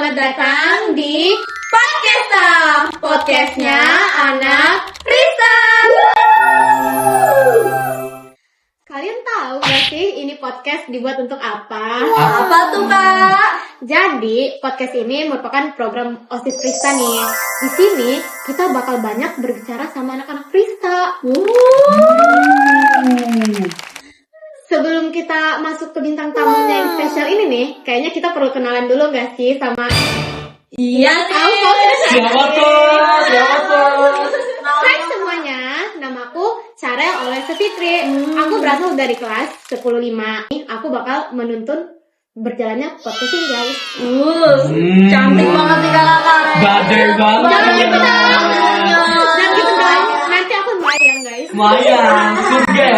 Selamat datang di Podcasta, podcastnya anak Ristan. Kalian tahu gak sih ini podcast dibuat untuk apa? Apa tuh Kak? Jadi podcast ini merupakan program OSIS Prista nih. Di sini kita bakal banyak berbicara sama anak-anak Prista. Sebelum kita masuk ke bintang tamunya yang spesial ini nih, kayaknya kita perlu kenalan dulu gak sih sama... Iya Tahu kok. Siapa tuh? Hai semuanya, namaku Carel Olesa Fitri. Aku berasal dari kelas 10-5. Aku bakal menuntun berjalannya podcast ini guys. Cantik banget nih kakak. Gede banget. Jangan gitu dong. Jangan gitu dong. Nanti aku melayang guys. Maya, surga.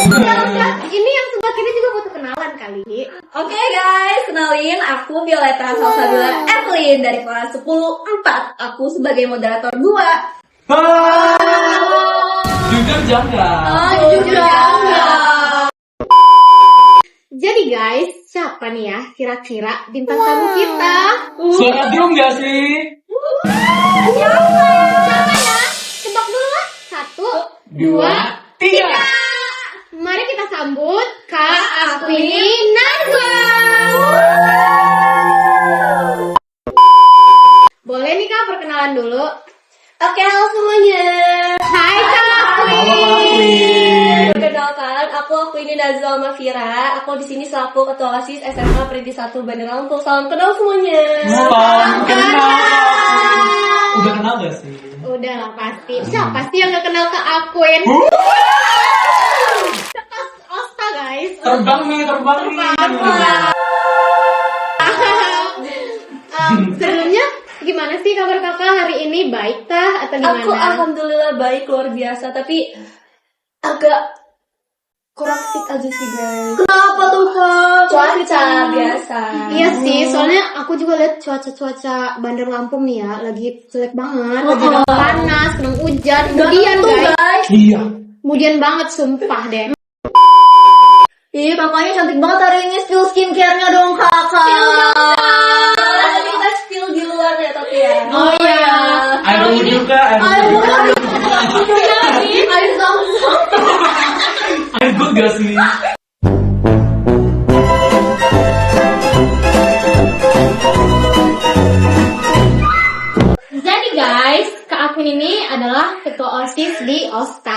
Udah, ini yang sebelah kiri juga butuh kenalan kali. Oke guys, kenalin aku Violeta Salsabila Evelyn dari kelas 10-4. Aku sebagai moderator 2. Jujur jangan. Jujur enggak. Jadi guys, siapa nih ya kira-kira bintang tamu kita? Suara drum gak sih? Siapa ya? Tebak dulu lah. 1, 2, 3. Mari kita sambut Kak Akwini Najwa. Boleh nih Kak perkenalan dulu. Oke, halo semuanya. Hai Kak Akwini. Perkenalkan, aku ini Nazwa Mafira. Aku di sini selaku Ketua OSIS SMA Perintis 1 Bandar Lampung. Salam kenal semuanya. Salam kenal. Udah kenal gak sih? Udah lah pasti. Siapa sih yang gak kenal Kak Akwin? Osta guys. Terbang nih. Sebelumnya gimana sih kabar kakak hari ini? Baik tah atau gimana? Aku alhamdulillah baik, luar biasa. Tapi agak kurang fit aja sih guys. Kenapa tuh kak? Cuaca biasa. Iya sih, soalnya aku juga lihat cuaca Bandar Lampung nih ya, lagi jelek banget, lagi panas, kena hujan, kemudian guys. Iya. Kemudian banget sumpah deh. Ih, kakaknya cantik banget hari ini. Spill skincare-nya dong kakak. Nanti kita spill di luar ya tapi ya. Oh iya. Air wudhu kak. Air zam-zam. Air good gak sih? Jadi guys, Kak Akwin ini adalah ketua OSIS di OSTA.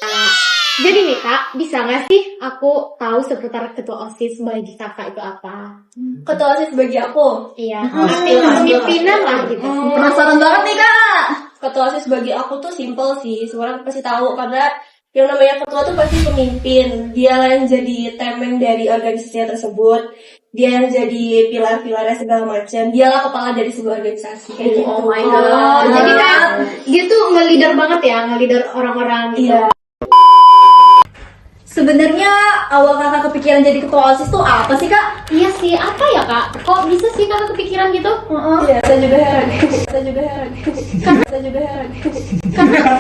Jadi nih Kak, bisa gak sih aku tahu seputar ketua OSIS bagi kakak itu apa? Ketua OSIS bagi aku. Iya, arti kepemimpinan lah gitu. Penasaran banget nih kak. Ketua OSIS bagi aku tuh simple sih. Semua orang pasti tahu karena yang namanya ketua tuh pasti pemimpin. Dia yang jadi temeng dari organisasinya tersebut. Dia yang jadi pilar-pilarnya segala macam. Dialah kepala dari sebuah organisasi kayak gitu. Oh my god. Jadi kan dia tuh nge-leader banget ya, nge-leader orang-orang gitu. Iya. Sebenarnya awal kakak kepikiran jadi ketua OSIS tuh apa sih kak? Iya sih, apa ya Kak? Kok bisa sih kakak kepikiran gitu? Iya, saya juga heran. Karena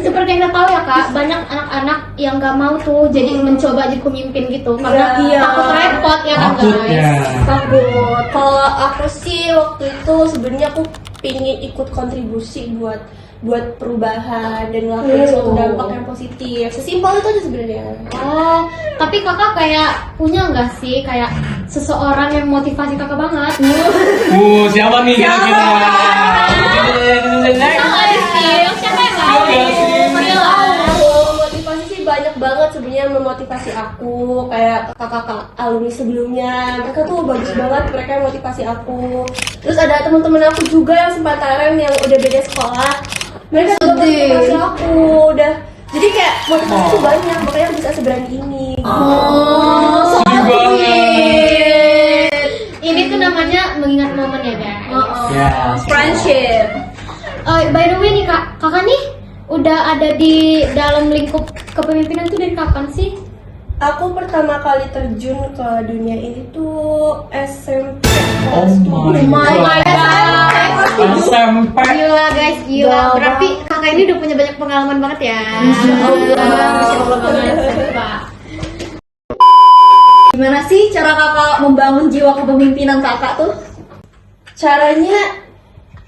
seperti yang kita tahu ya Kak, banyak anak-anak yang gak mau tuh jadi mencoba jadi pemimpin gitu. Karena Iya. takut repot ya kan Takut guys? ya. Takut. Kalau aku sih waktu itu sebenarnya aku pingin ikut kontribusi buat perubahan dan ngelakuin suatu dampak yang positif. Sesimpel itu aja sebenarnya. Oh, tapi kakak kayak punya nggak sih kayak seseorang yang motivasi kakak banget? Siapa nih kira-kira? Siapa yang Tahu gak sih? Motivasi sih banyak banget sebenarnya memotivasi aku, kayak kakak-kakak alumni sebelumnya. Mereka tuh bagus banget, mereka yang motivasi aku. Terus ada teman-teman aku juga yang sepantaran yang udah beda sekolah. Mereka juga motivasi aku, udah. Jadi kayak motivasi tuh banyak, makanya bisa seberani ini. Oh, Sedih banget. ini tuh namanya mengingat momen ya guys. Ya. Friendship. By the way nih kakak nih udah ada di dalam lingkup kepemimpinan tuh dari kapan sih? Aku pertama kali terjun ke dunia ini tuh SMP. Oh my god. SMP. Gila guys, gila. Berarti kakak ini udah punya banyak pengalaman banget ya. Masya Allah banget. Pak. Gimana sih cara kakak membangun jiwa kepemimpinan kakak tuh? Caranya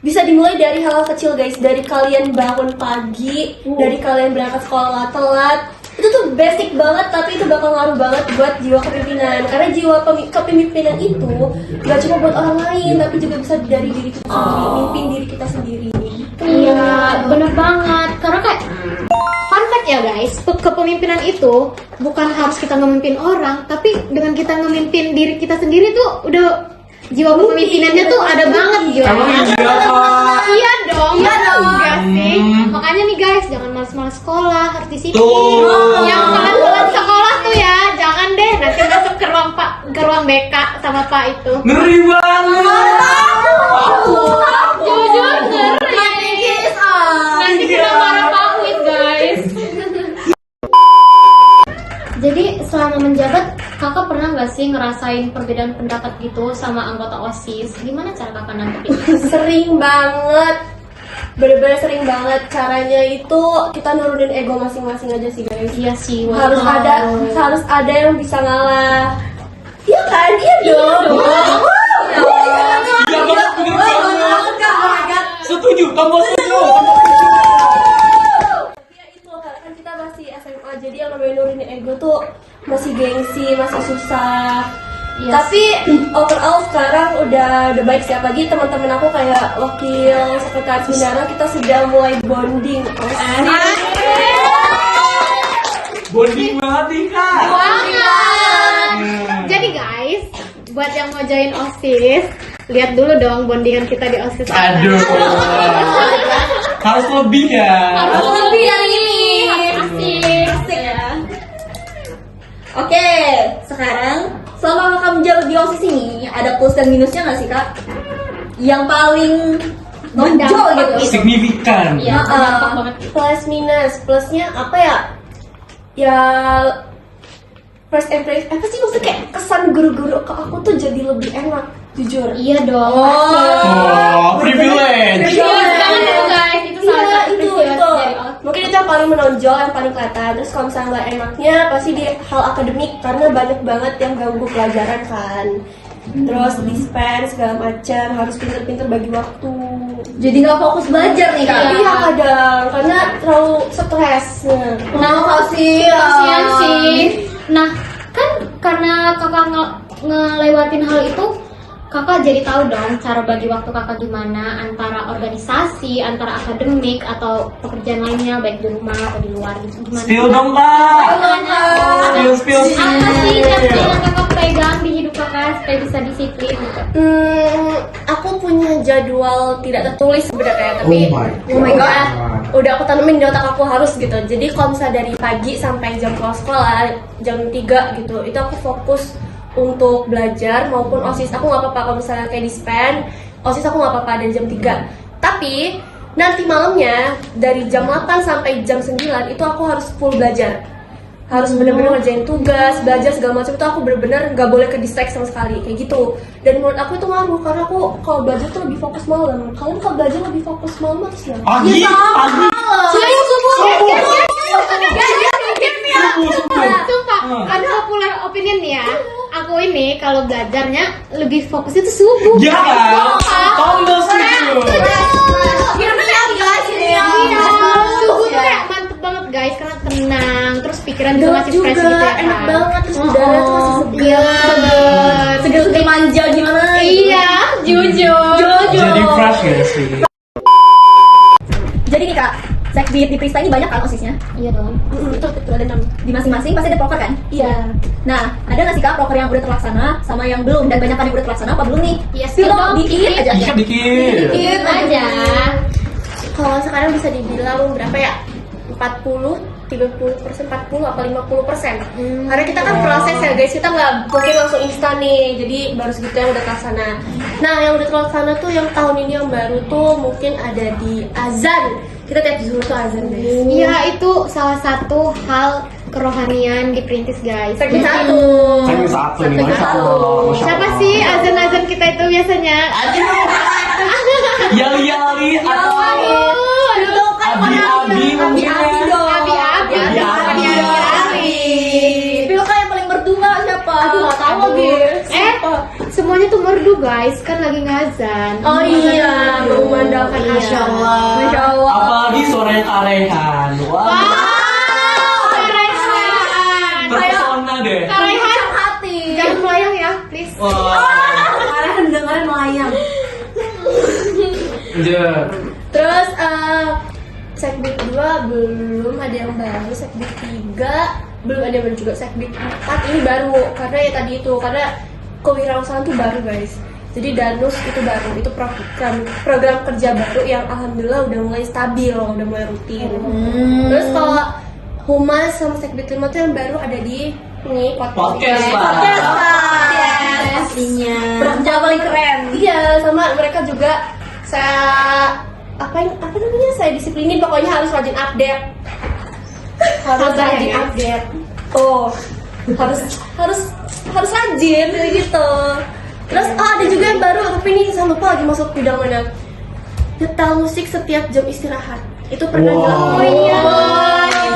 bisa dimulai dari hal kecil guys, dari kalian bangun pagi, dari kalian berangkat sekolah telat. Itu tuh basic banget, tapi itu bakal ngaruh banget buat jiwa kepemimpinan. Karena jiwa kepemimpinan itu gak cuma buat orang lain, tapi juga bisa dari diri kita sendiri, mimpin diri kita sendiri. Iya, bener banget. Karena kayak fun fact ya guys, kepemimpinan itu bukan harus kita ngemimpin orang, tapi dengan kita ngemimpin diri kita sendiri tuh udah jiwa kepemimpinannya tuh ada banget jiwa. Emang iya, Kak? Iya dong. Iya dong. Enggak sih. Makanya nih guys, jangan malas-malas sekolah, harus disiplin. Tuh. Yang telat sekolah tuh ya, jangan deh nanti masuk ke ruang BK sama Pak itu. Ngeri banget. Jujur ngeri. Nanti kita marah Pak Wid guys. Jadi selama menjabat, kakak pernah nggak sih ngerasain perbedaan pendapat gitu sama anggota OSIS? Gimana cara kakak nanggepin? Sering banget, bener-bener sering banget. Caranya itu kita nurunin ego masing-masing aja sih guys. Iya sih, harus ada yang bisa ngalah. Iya kan? Iya dong. Iya banget, bener banget. Setuju, tambah setuju. Ya itu karena kan kita masih SMA, jadi yang namanya nurunin ego tuh masih gengsi, masih susah. Yes. Tapi overall sekarang udah baik sih. Apalagi teman-teman aku kayak wakil sekretaris bendara, kita sudah mulai bonding. Bonding banget nih, Kak. Banget. Jadi guys, buat yang mau join OSIS, lihat dulu dong bondingan kita di OSIS. Aduh. Harus lebih ya. Harus lebih dari ini. Asik ya. Oke, sekarang selama kamu menjabat di OSIS ini ada plus dan minusnya nggak sih kak? Yang paling nonjol gitu. Signifikan. Iya, berdampak banget. Plus minus, plusnya apa ya? Ya first impression, apa sih maksudnya kayak kesan guru-guru ke aku tuh jadi lebih enak, jujur. Iya dong. Oh, privilege. Jangan itu guys, itu salah Iya, satu itu. privilege dari OSIS. Mungkin itu yang paling menonjol, yang paling kelihatan. Terus kalau misalnya nggak enaknya pasti di hal akademik, karena banyak banget yang ganggu pelajaran kan. Terus dispen segala macam, harus pinter-pinter bagi waktu. Jadi nggak fokus belajar nih kak? Iya kadang, karena terlalu stres. Kenapa sih? Kasian sih. Nah, kan karena kakak ngelewatin hal itu, kakak jadi tahu dong cara bagi waktu kakak gimana antara organisasi, antara akademik atau pekerjaan lainnya baik di rumah atau di luar gitu. Gimana? Spill dong, Kak. Spill. Apa sih tips yang kakak pegang di hidup kakak supaya bisa disiplin gitu? Aku punya jadwal tidak tertulis sebenarnya, tapi Oh my God. udah aku tanemin di otak aku harus gitu. Jadi kalau misalnya dari pagi sampai jam pulang sekolah jam 3 gitu, itu aku fokus untuk belajar maupun OSIS. Aku nggak apa-apa kalau misalnya kayak dispen, OSIS aku nggak apa-apa dari jam 3. Tapi nanti malamnya dari jam 8 sampai jam 9 itu aku harus full belajar. Harus bener-bener ngerjain tugas, belajar segala macam, itu aku bener-bener nggak boleh ke distract sama sekali kayak gitu. Dan menurut aku itu ngaruh karena aku kalau belajar tuh lebih fokus malam. Kalian kalau belajar lebih fokus malam atau siang? Pagi. Sumpah, ada popular opinion nih ya. Aku ini kalau belajarnya lebih fokus itu subuh. Ya kan? Tombol setuju. Iya, subuh tuh kayak mantep banget guys, karena tenang, terus pikiran juga masih fresh gitu ya kan. Enak banget, terus udara tuh masih segar. Seger-seger manja gimana? Iya, jujur. Jadi fresh ya sih. Jadi nih kak, Sekbid di Prista ini banyak kan OSISnya? Iya dong. Itu betul ada 6. Di masing-masing pasti ada proker kan? Iya. Nah, ada nggak sih kak proker yang udah terlaksana sama yang belum? Dan banyak kan yang udah terlaksana apa belum nih? Iya, Spill dong, dikit aja. Dikit. Dikit aja. Kalau sekarang bisa dibilang berapa ya? 40, 30%, 40 apa 50%. Karena kita kan proses ya guys, kita nggak mungkin langsung instan nih. Jadi baru segitu yang udah terlaksana. Nah, yang udah terlaksana tuh yang tahun ini yang baru tuh mungkin ada di azan. Kita tiap zuhur tuh azan guys. Iya, itu salah satu hal kerohanian di Perintis guys. Segmen Jadi, 1. Segmen 1 nih, Masya Allah. siapa sih azan-azan kita itu biasanya? Yali-yali atau abi-abi mungkin ya. Abi-abi. Spill kak yang paling berdua siapa? Aduh, nggak tahu lagi. Semuanya tuh merdu guys, kan lagi ngazan. Oh iya, mengumandangkan Iya. Masya Allah. Masya Allah. Apalagi suaranya Kak Rehan. Wah, terpesona deh. Karehan, Hati. jangan melayang ya, please. Wah, Kalian dengerin melayang. anjir. Terus Sekbid 2 belum ada yang baru, Sekbid 3 belum ada yang baru juga, Sekbid 4 ini baru karena ya tadi itu karena kewirausahaan tuh baru guys. Jadi Danus itu baru, itu program kerja baru yang alhamdulillah udah mulai stabil, udah mulai rutin. Terus kalau Humas sama Sekbid 5 tuh yang baru ada di ini Podcast lah. Podcast lah. Pastinya. Kerja paling keren. Iya, sama mereka juga saya apa namanya, saya disiplinin pokoknya harus rajin update. Harus Sabar ya, rajin guys. update. Oh, harus rajin kayak gitu. Terus ada juga yang baru, tapi ini saya lupa lagi masuk bidang mana. Nyetel musik setiap jam istirahat. Itu pernah Wow. dilakukan. Oh iya.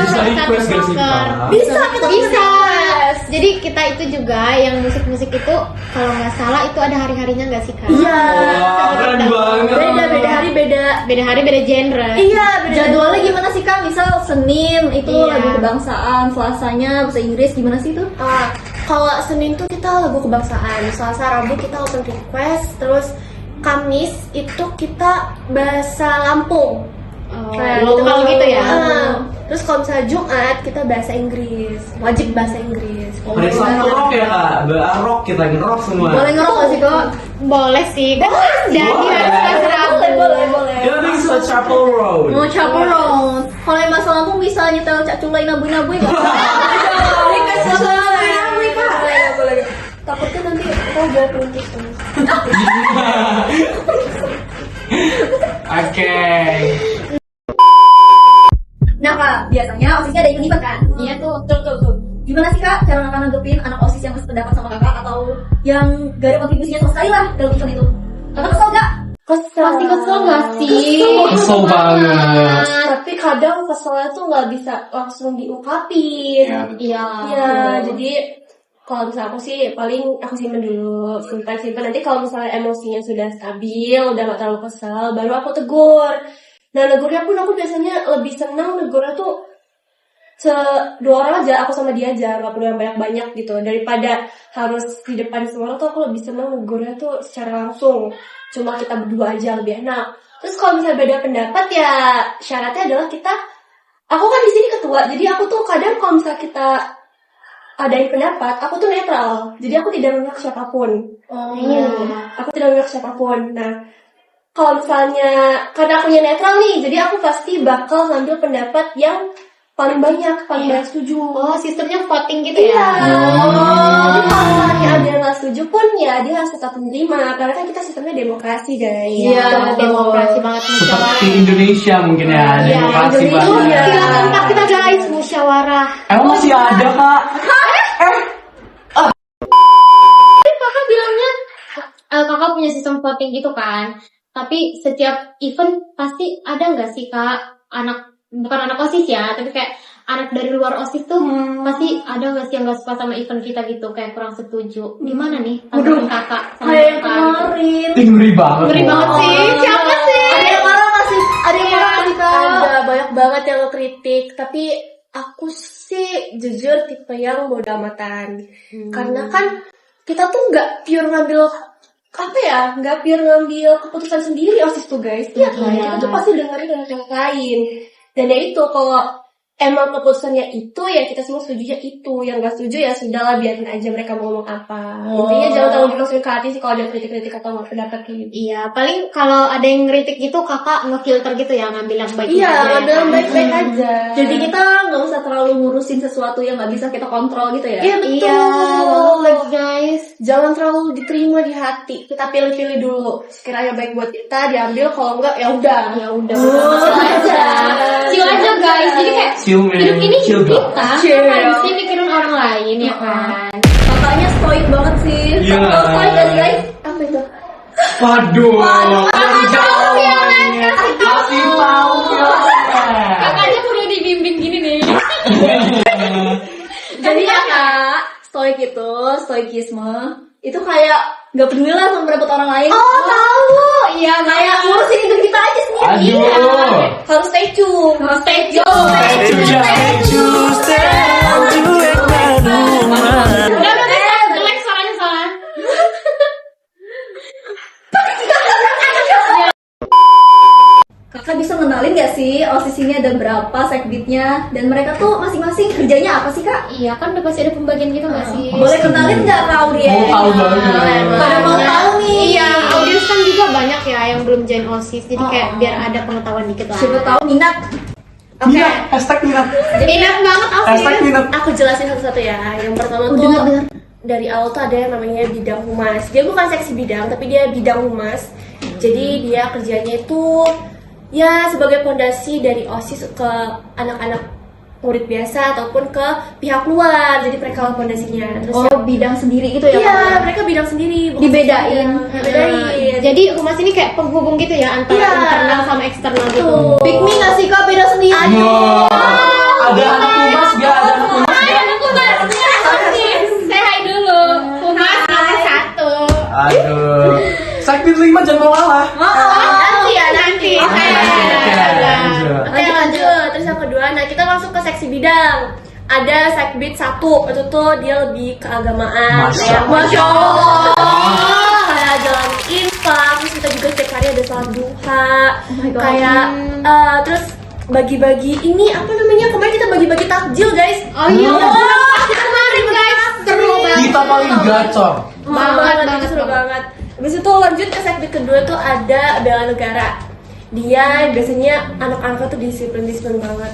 Bisa request gak sih Kak? Bisa, kita Bisa. Jadi kita itu juga yang musik-musik itu kalau nggak salah itu ada hari-harinya nggak sih Kak? Iya. Wah, keren banget. Beda hari beda. Beda hari beda genre. Iya, beda. Jadwalnya gimana sih Kak? Misal Senin itu Iya. lagu kebangsaan, Selasanya bahasa Inggris, gimana sih itu? Kalau Senin tuh kita lagu kebangsaan, Selasa Rabu kita open request, terus Kamis itu kita bahasa Lampung. Oh, Nah, lokal gitu ya. Terus kalau misalnya Jumat kita bahasa Inggris, wajib bahasa Inggris. Hari Sabtu rock ya Kak? Rock, kita ngerok semua. Boleh ngerok gak sih Kak? Boleh sih. Kan jadi Boleh. harus rabu. Boleh. Kita bisa Chapel Road. Mau chaperone. Kalau yang Mas Lampung bisa nyetel Cak Culai nabui-nabui gak? Boleh. Takutnya nanti kita udah tunjuk. Oke. Nah Kak, biasanya OSISnya ada event kan? Iya tuh. Tuh. Gimana sih Kak cara Kakak nanggepin anak OSIS yang sependapat sama Kakak atau yang gak ada kontribusinya sama sekali lah dalam event itu? Kakak kesel gak? Pasti kesel nggak sih? Kesel banget. Tapi kadang keselnya tuh nggak bisa langsung diungkapin. Iya. Iya. Iya, jadi kalau misalnya aku sih paling aku simpen dulu, simpan nanti kalau misalnya emosinya sudah stabil, udah gak terlalu kesel, baru aku tegur. Nah, negurnya pun aku biasanya lebih senang negurnya tuh dua orang aja, aku sama dia aja, gak perlu yang banyak-banyak gitu. Daripada harus di depan semua orang tuh aku lebih senang negurnya tuh secara langsung. Cuma kita berdua aja lebih enak. Terus kalau misalnya beda pendapat ya syaratnya adalah aku kan di sini ketua, jadi aku tuh kadang kalau misalnya kita adain pendapat, aku tuh netral. Jadi aku tidak memihak siapapun. Iya. Aku tidak memihak siapapun. Nah, kalau misalnya karena akunya netral nih, jadi aku pasti bakal ngambil pendapat yang paling banyak setuju. Oh, sistemnya voting gitu Iya. ya? Jadi kalau misalnya ada yang nggak setuju pun ya dia harus tetap menerima. Karena kan kita sistemnya demokrasi guys. Iya, demokrasi banget musyawarah. Seperti Indonesia mungkin ya, demokrasi Indonesia. banget. Tinggal tempat kita guys, musyawarah. Emang masih ada Kak? Kakak bilangnya kakak punya sistem voting gitu kan? Tapi setiap event pasti ada nggak sih Kak bukan anak OSIS ya, tapi kayak anak dari luar OSIS tuh pasti ada nggak sih yang nggak suka sama event kita gitu, kayak kurang setuju. Gimana nih tanggapan kakak sama Kayak yang kakak? kemarin. Ih, ngeri banget. Ngeri banget loh. sih. Siapa sih? Ada yang marah gak sih? Ada yang marah gak sih Kak? Ada banyak banget yang kritik, tapi aku sih jujur tipe yang bodo amatan. Karena kan kita tuh nggak pure ngambil nggak pure ngambil keputusan sendiri OSIS tuh guys. Iya kan? Iya. Kita tuh pasti dengerin dari yang lain. Dan ya itu kalau emang keputusannya itu ya kita semua setuju itu, yang nggak setuju ya sudahlah biarin aja mereka mau ngomong apa. Intinya jangan terlalu dimasukin ke hati sih kalau ada kritik-kritik atau pendapat kayak gitu. Iya, paling kalau ada yang ngeritik gitu kakak ngefilter gitu ya, ngambil yang baik Iya, ngambil yang baik-baik aja. Jadi kita gak usah terlalu ngurusin sesuatu yang gak bisa kita kontrol gitu ya? Iya betul. Iya, guys. Jangan terlalu diterima di hati. Kita pilih-pilih dulu. Sekiranya baik buat kita diambil, kalau enggak ya udah. Ya udah, chill aja guys. Jadi kayak Chill, man. hidup ini Chill, hidup bro. kita, Chill. harusnya mikirin orang lain ya kan. Kakaknya stoik banget sih. Iya. Kakak stoik gak sih guys? Apa itu? Waduh. Kakak tahu ya, Len. Kasih tahu ya. Kakaknya udah dibimbing gini nih. Jadi ya Kak, stoikisme itu kayak nggak peduli lah sama pendapat orang lain. Oh tahu, iya Kayak ngurusin hidup kita aja sendiri. Aduh. Harus stay tune. stay tune. Udah, jelek suaranya soalnya. Kakak bisa ngenalin gak sih OSIS ini ada berapa sekbitnya dan mereka tuh masing-masing kerjanya apa sih kak? Iya kan udah pasti ada pembagian gitu nggak sih? Boleh kenalin nggak kak audiens? Mau tahu banget. Pada mau tahu nih. Iya, audiens kan juga banyak ya yang belum join OSIS, jadi kayak biar ada pengetahuan dikit lah. Siapa tahu minat. Minat, hashtag minat. Minat banget Hashtag OSIS. minat. Aku jelasin satu-satu ya. Yang pertama tuh dari awal tuh ada yang namanya bidang humas. Dia bukan seksi bidang, tapi dia bidang humas. Jadi dia kerjanya itu ya sebagai fondasi dari OSIS ke anak-anak murid biasa ataupun ke pihak luar. Jadi mereka lah fondasinya. Terus Oh bidang sendiri gitu ya? iya, Kak? mereka bidang sendiri. bukan Dibedain. seksi bidang. Dibedain. Jadi humas ini kayak penghubung gitu ya antara Iya. internal sama eksternal gitu. Tuh. Big Me nggak sih kak beda sendiri? Wow. Ada anak humas gak? Ada anak humas gak? Saya hai dulu. Humas nomor 1. Aduh. Sakit 5 jangan mau kalah. Nanti ya nanti. Oke, lanjut. Oke lanjut. Terus yang kedua, nah kita masuk ke seksi bidang. Ada sekbid 1, itu tuh dia lebih keagamaan. Masya Kayak Allah. kayak jalan infak, terus kita juga setiap hari ada sholat duha. God. Kayak terus bagi-bagi ini apa namanya? Kemarin kita bagi-bagi takjil guys. Oh iya. Kemarin guys seru banget. Kita paling gacor. Banget, seru banget. Habis itu lanjut ke sekbid kedua tuh ada bela negara. Dia biasanya anak-anaknya tuh disiplin banget.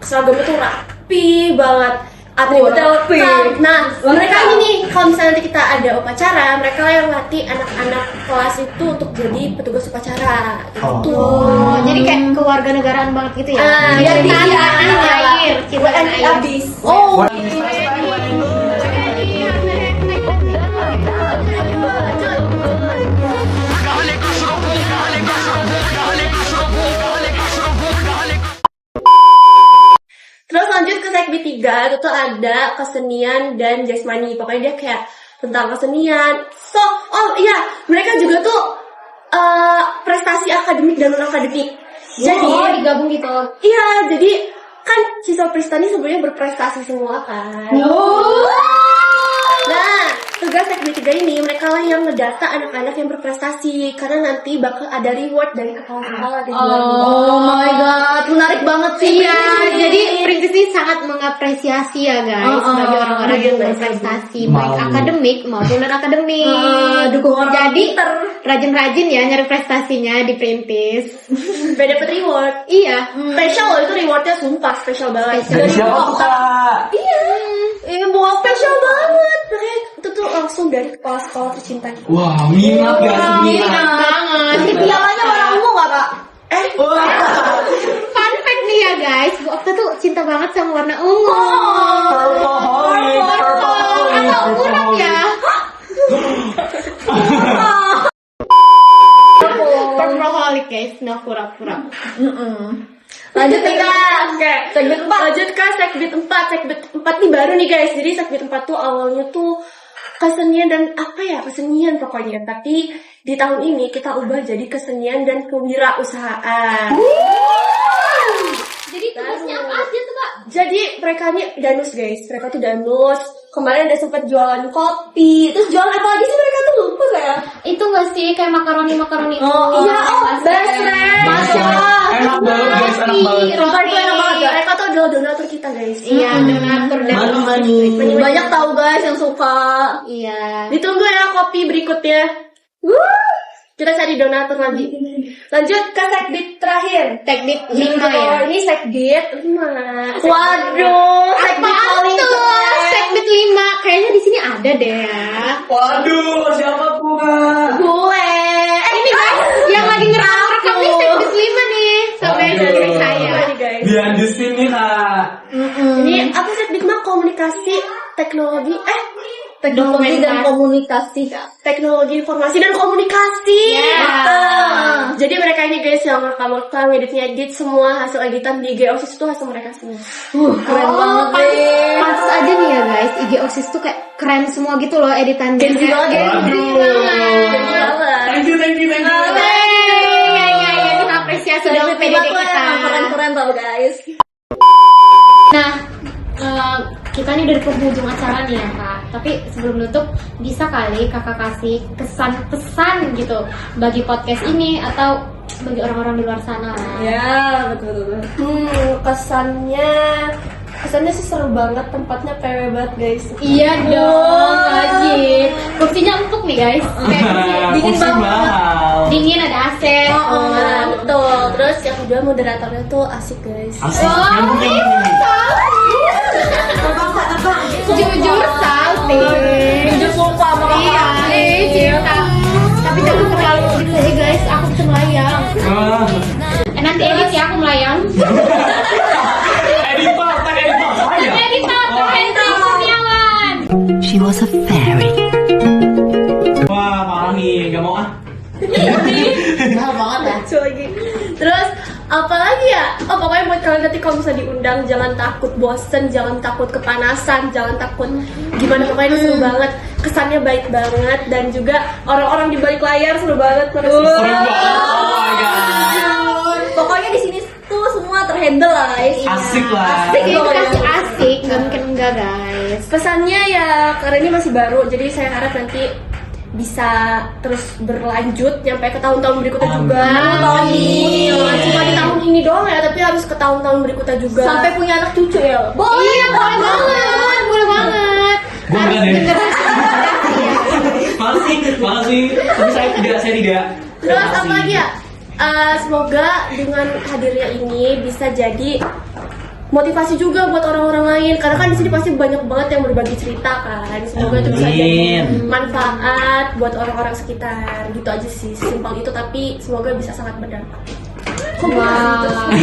Seragamnya tuh rapi banget. Atributnya rapi. lengkap. Nah, Lengkap. mereka ini kalau misalnya nanti kita ada upacara, mereka lah yang latih anak-anak kelas itu untuk jadi petugas upacara. Gitu. Oh, jadi kayak kewarganegaraan banget gitu ya. Iya, Cintaan iya. tanah air, cintaan air. Abis. Oh, terus lanjut ke sekbid 3, itu tuh ada kesenian dan jasmani. Pokoknya dia kayak tentang kesenian. Oh iya, mereka juga tuh prestasi akademik dan non akademik. Jadi Oh, digabung gitu. iya, jadi kan siswa Pristani sebenarnya berprestasi semua kan. Nah, tugas sekbid 3 ini mereka lah yang ngedata anak-anak yang berprestasi karena nanti bakal ada reward dari kepala-kepala di bulan. Oh my god, menarik banget sih. Iya, jadi Princes ini sangat mengapresiasi ya guys sebagai orang-orang yang berprestasi baik Mau. akademik maupun non akademik. dukungan Jadi rajin-rajin ya nyari prestasinya di Princes. Biar dapet reward. Iya. Spesial loh, itu rewardnya sumpah spesial banget. Dari siapa tuh kak? Iya, mau spesial banget. Makanya itu tuh langsung dari kepala sekolah tercinta. Wah, minat gak sih? Minat banget. Ini pialanya warna ungu nggak kak? Fun fact nih ya guys, Bu Okta tuh cinta banget sama warna ungu. Purpleholic, purpleholic, Atau kurang ya? Purpleholic guys, no pura-pura. Lanjut nih kak, oke. Sekbid 4. Lanjut ke sekbid 4. Sekbid 4 nih baru nih guys. Jadi sekbid 4 tuh awalnya tuh kesenian dan apa ya, kesenian pokoknya. Tapi di tahun ini kita ubah jadi kesenian dan kewirausahaan. Jadi tugasnya apa aja tuh kak? Jadi mereka nih danus guys. Mereka tuh danus. Kemarin ada sempat jualan kopi. Terus jualan apa lagi sih mereka tuh lupa saya. Itu nggak sih kayak makaroni-makaroni itu? Iya, basreng. Enak banget guys, enak banget. Sumpah itu enak banget ya. Mereka tuh adalah donatur kita guys. Iya, donatur dan Mani. Banyak tahu guys yang suka. Iya. Ditunggu ya kopi berikutnya. Kita cari donatur lagi. Lanjut ke sekbid terakhir. Teknik 5 ya. Ini sekbid 5. Waduh, Apaan paling tuh? keren. Sekbid 5. Kayaknya di sini ada deh ya. Waduh, siapa tuh kak? Gue. Ini guys, yang lagi ngerekam nih sekbid 5 nih. Sampai Aduh. dari saya. Nih guys. Biar di sini kak. Ini apa sekbid mah komunikasi teknologi Teknologi dan komunikasi Kak. Teknologi informasi dan komunikasi. Yeah. Jadi mereka ini guys yang rekam-rekam, edit semua hasil editan di IG OSIS itu hasil mereka semua. Keren banget deh. Pantes aja nih ya guys, IG OSIS tuh kayak keren semua gitu loh editannya. Gen Z banget ya. Thank you. Ya, kita apresiasi dong PDD kita. Keren-keren tau guys. Nah, kita nih udah di penghujung acara nih ya kak. Tapi sebelum nutup, bisa kali kakak kasih kesan-pesan gitu bagi podcast ini atau bagi orang-orang di luar sana lah. Ya, betul. Kesannya sih seru banget, tempatnya PW banget guys. Iya dong, wajib. Kursinya empuk nih guys. Kayak Dingin Kursi banget. mahal. dingin, ada AC. Betul. Terus yang kedua moderatornya tuh asik guys. Asik. Nyambung. Jujur salty. Jujur sumpah sama Iya, cinta. Tapi jangan terlalu gitu guys. Aku bisa melayang. Nanti edit ya aku melayang. Editor saya. Editor, Hendri Kurniawan. She was a fairy. Wah, parah nih, gak mau ah. Mahal banget ya. Lucu lagi. Terus apa lagi ya? Oh pokoknya buat kalian nanti kalau misalnya diundang jangan takut bosen, jangan takut kepanasan, jangan takut gimana, pokoknya ini seru banget. Kesannya baik banget dan juga orang-orang di balik layar seru banget. Seru banget. Oh my god. Pokoknya di sini tuh semua terhandle lah guys. Asik lah. Asik, edukasi asik, nggak mungkin enggak guys. Pesannya ya karena ini masih baru, jadi saya harap nanti bisa terus berlanjut sampai ke tahun-tahun berikutnya juga. Tahun ini. Nggak cuma di tahun ini doang ya, tapi harus ke tahun-tahun berikutnya juga. Sampai punya anak cucu ya. Iya, boleh banget, boleh banget. Gue enggak deh. Makasih. Tapi saya tidak. Terus apa lagi ya? Semoga dengan hadirnya ini bisa jadi motivasi juga buat orang-orang lain, karena kan di sini pasti banyak banget yang berbagi cerita kan. Semoga itu bisa jadi Amin. manfaat buat orang-orang sekitar. Gitu aja sih, simpel itu tapi semoga bisa sangat berdampak. Wow.